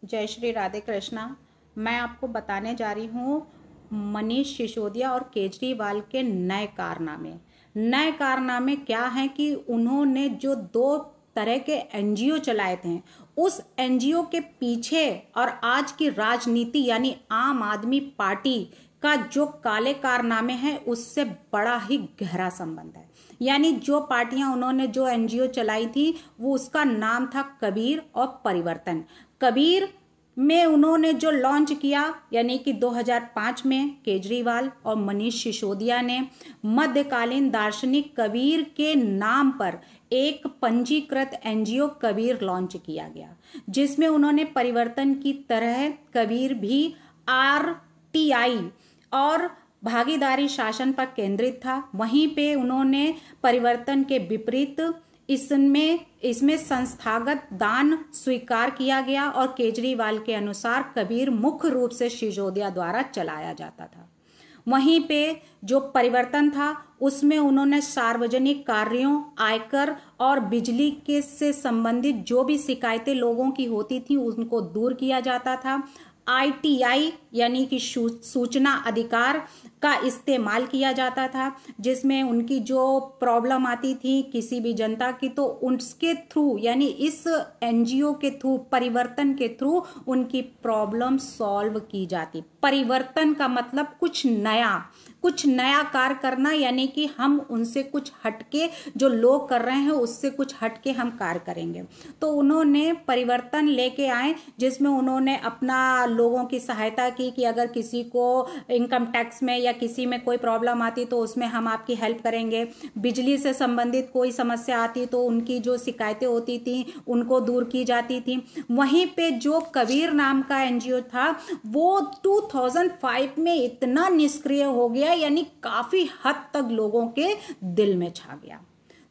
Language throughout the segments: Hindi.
जय श्री राधे कृष्णा। मैं आपको बताने जा रही हूँ मनीष सिसोदिया और केजरीवाल के नए कारनामे। नए कारनामे क्या हैं कि उन्होंने जो दो तरह के एनजीओ चलाए थे, उस एनजीओ के पीछे और आज की राजनीति यानी आम आदमी पार्टी का जो काले कारनामे हैं उससे बड़ा ही गहरा संबंध है। यानी जो पार्टियां उन्होंने जो एनजीओ चलाई थी वो उसका नाम था कबीर और परिवर्तन। कबीर में उन्होंने जो लॉन्च किया यानी कि 2005 में केजरीवाल और मनीष सिसोदिया ने मध्यकालीन दार्शनिक कबीर के नाम पर एक पंजीकृत एनजीओ कबीर लॉन्च किया गया, जिसमें उन्होंने परिवर्तन की तरह कबीर भी आरटीआई और भागीदारी शासन पर केंद्रित था। वहीं पे उन्होंने परिवर्तन के विपरीत इसमें संस्थागत दान स्वीकार किया गया और केजरीवाल के अनुसार कबीर मुख्य रूप से सिसोदिया द्वारा चलाया जाता था। वहीं पे जो परिवर्तन था उसमें उन्होंने सार्वजनिक कार्यों, आयकर और बिजली के से संबंधित जो भी शिकायतें लोगों की होती थी उनको दूर किया जाता था। आईटीआई यानी कि सूचना अधिकार का इस्तेमाल किया जाता था, जिसमें उनकी जो प्रॉब्लम आती थी किसी भी जनता की तो उसके थ्रू यानी इस एनजीओ के थ्रू, परिवर्तन के थ्रू उनकी प्रॉब्लम सॉल्व की जाती। परिवर्तन का मतलब कुछ नया कार्य करना, यानी कि हम उनसे कुछ हटके जो लोग कर रहे हैं उससे कुछ हटके हम कार्य करेंगे। तो उन्होंने परिवर्तन लेके आए, जिसमें उन्होंने अपना लोगों की सहायता की कि अगर किसी को इनकम टैक्स में या किसी में कोई प्रॉब्लम आती तो उसमें हम आपकी हेल्प करेंगे। बिजली से संबंधित कोई समस्या आती तो उनकी जो शिकायतें होती थी उनको दूर की जाती थी। वहीं पे जो कबीर नाम का एनजीओ था वो 2005 में इतना निष्क्रिय हो गया, यानी काफी हद तक लोगों के दिल में छा गया।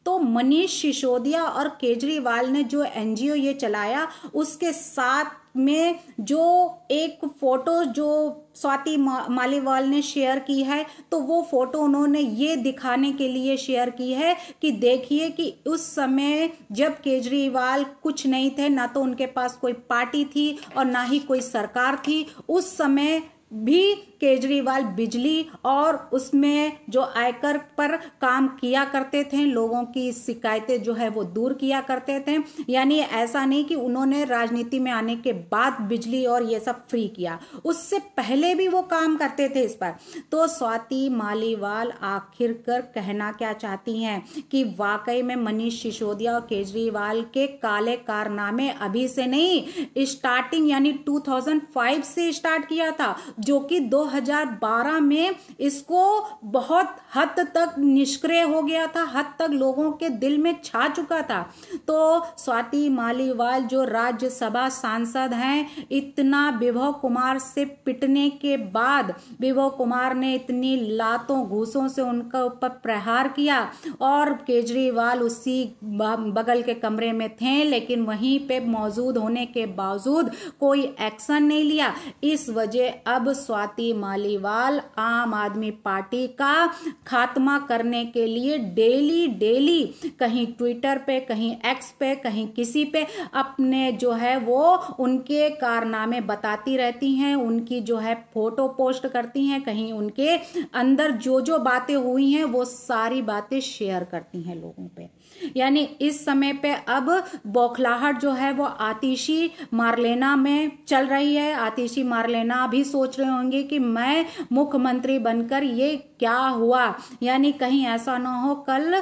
तो मनीष सिसोदिया और केजरीवाल ने जो एनजीओ ये चलाया उसके साथ में जो एक फोटो जो स्वाति मालीवाल ने शेयर की है, तो वो फोटो उन्होंने ये दिखाने के लिए शेयर की है कि देखिए कि उस समय जब केजरीवाल कुछ नहीं थे, ना तो उनके पास कोई पार्टी थी और ना ही कोई सरकार थी, उस समय भी केजरीवाल बिजली और उसमें जो आयकर पर काम किया करते थे, लोगों की शिकायतें जो है वो दूर किया करते थे। यानी ऐसा नहीं कि उन्होंने राजनीति में आने के बाद बिजली और ये सब फ्री किया, उससे पहले भी वो काम करते थे इस पर। तो स्वाति मालीवाल आखिरकार कहना क्या चाहती हैं कि वाकई में मनीष सिसोदिया और केजरीवाल के काले कारनामे अभी से नहीं, स्टार्टिंग यानी 2005 से स्टार्ट किया था, जो कि 2012 में इसको बहुत हद तक निष्क्रिय हो गया था, हद तक लोगों के दिल में छा चुका था। तो स्वाति मालीवाल जो राज्यसभा सांसद हैं, इतना विभव कुमार से पिटने के बाद विभव कुमार ने इतनी लातों घूसों से उनका ऊपर प्रहार किया और केजरीवाल उसी बगल के कमरे में थे, लेकिन वहीं पे मौजूद होने के बावजूद कोई एक्शन नहीं लिया। इस वजह अब स्वाति मालीवाल आम आदमी पार्टी का खात्मा करने के लिए डेली कहीं ट्विटर पे, कहीं एक्स पे, कहीं किसी पे अपने जो है वो उनके कारनामे बताती रहती हैं, उनकी जो है फोटो पोस्ट करती हैं, कहीं उनके अंदर जो बातें हुई हैं वो सारी बातें शेयर करती हैं लोगों पे। यानी इस समय पे अब बौखलाहट जो है वो आतिशी मारलेना में चल रही है। आतिशी मारलेना भी सोच रहे होंगे कि मैं मुख्यमंत्री बनकर ये क्या हुआ, यानी कहीं ऐसा ना हो कल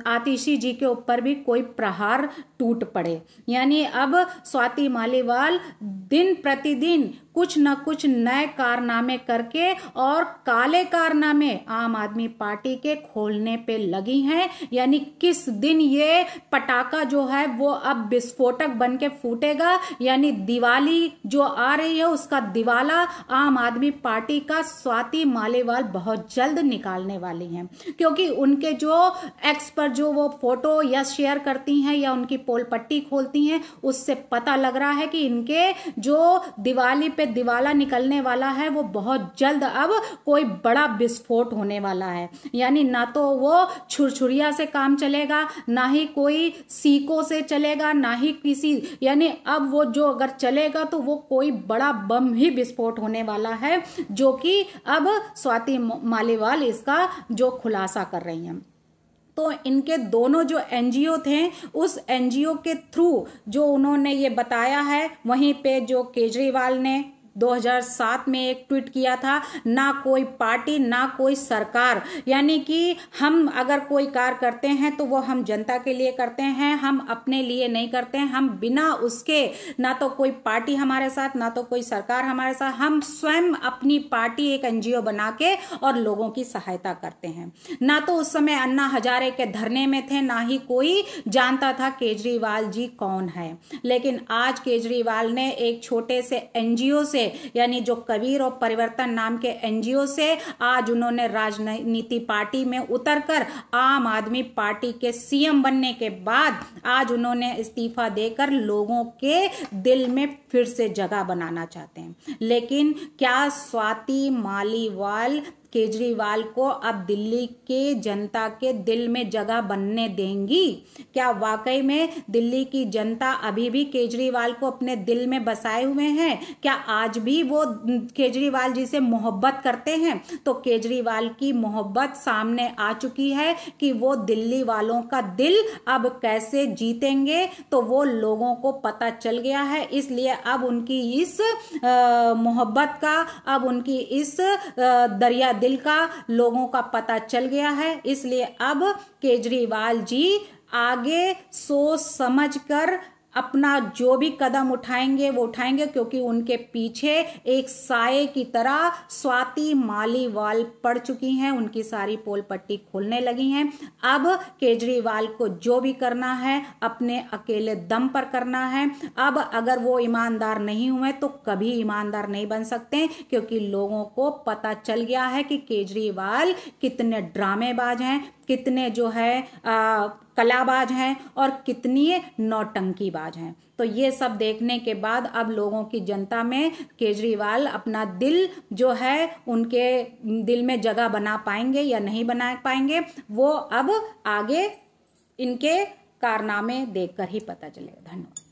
आतिशी जी के ऊपर भी कोई प्रहार टूट पड़े। यानी अब स्वाति मालीवाल दिन प्रतिदिन कुछ न कुछ नए कारनामे करके और काले कारनामे आम आदमी पार्टी के खोलने पे लगी हैं। यानी किस दिन ये पटाखा जो है वो अब विस्फोटक बन के फूटेगा, यानी दिवाली जो आ रही है उसका दिवाला आम आदमी पार्टी का स्वाति मालीवाल बहुत जल्द निकालने वाली हैं, क्योंकि उनके जो एक्स पर जो वो फोटो या शेयर करती हैं या उनकी पोल पट्टी खोलती हैं उससे पता लग रहा है कि इनके जो दिवाली पे दिवाला निकलने वाला है वो बहुत जल्द अब कोई बड़ा विस्फोट होने वाला है। यानी ना तो वो छुरछुरिया से काम चलेगा, ना ही कोई सीकों से चलेगा, ना ही किसी, यानी अब वो जो अगर चलेगा तो वो कोई बड़ा बम ही विस्फोट होने वाला है, जो कि अब स्वाति मालीवाल इसका जो खुलासा कर रही हैं। तो इनके दोनों जो एनजीओ थे, उस एनजीओ के थ्रू जो उन्होंने ये बताया है, वहीं पे जो केजरीवाल ने 2007 में एक ट्वीट किया था, ना कोई पार्टी ना कोई सरकार, यानी कि हम अगर कोई कार्य करते हैं तो वो हम जनता के लिए करते हैं, हम अपने लिए नहीं करते हैं। हम बिना उसके, ना तो कोई पार्टी हमारे साथ ना तो कोई सरकार हमारे साथ, हम स्वयं अपनी पार्टी एक एनजीओ बना के और लोगों की सहायता करते हैं। ना तो उस समय अन्ना हजारे के धरने में थे, ना ही कोई जानता था केजरीवाल जी कौन है। लेकिन आज केजरीवाल ने एक छोटे से एनजीओ से, यानी जो कबीर और परिवर्तन नाम के एनजीओ से, आज उन्होंने राजनीति पार्टी में उतरकर आम आदमी पार्टी के सीएम बनने के बाद आज उन्होंने इस्तीफा देकर लोगों के दिल में फिर से जगह बनाना चाहते हैं। लेकिन क्या स्वाति मालीवाल केजरीवाल को अब दिल्ली के जनता के दिल में जगह बनने देंगी? क्या वाकई में दिल्ली की जनता अभी भी केजरीवाल को अपने दिल में बसाए हुए हैं? क्या आज भी वो केजरीवाल जी से मोहब्बत करते हैं? तो केजरीवाल की मोहब्बत सामने आ चुकी है कि वो दिल्ली वालों का दिल अब कैसे जीतेंगे, तो वो लोगों को पता चल गया है। इसलिए अब उनकी इस मोहब्बत का, अब उनकी इस दरिया दिल का लोगों का पता चल गया है। इसलिए अब केजरीवाल जी आगे सोच समझकर अपना जो भी कदम उठाएंगे वो उठाएंगे, क्योंकि उनके पीछे एक साये की तरह स्वाति मालीवाल पड़ चुकी हैं, उनकी सारी पोल पट्टी खोलने लगी हैं। अब केजरीवाल को जो भी करना है अपने अकेले दम पर करना है। अब अगर वो ईमानदार नहीं हुए तो कभी ईमानदार नहीं बन सकते, क्योंकि लोगों को पता चल गया है कि केजरीवाल कितने ड्रामेबाज हैं, कितने जो है कलाबाज हैं और कितनी नौटंकीबाज हैं। तो ये सब देखने के बाद अब लोगों की जनता में केजरीवाल अपना दिल जो है उनके दिल में जगह बना पाएंगे या नहीं बना पाएंगे, वो अब आगे इनके कारनामे देखकर ही पता चलेगा। धन्यवाद।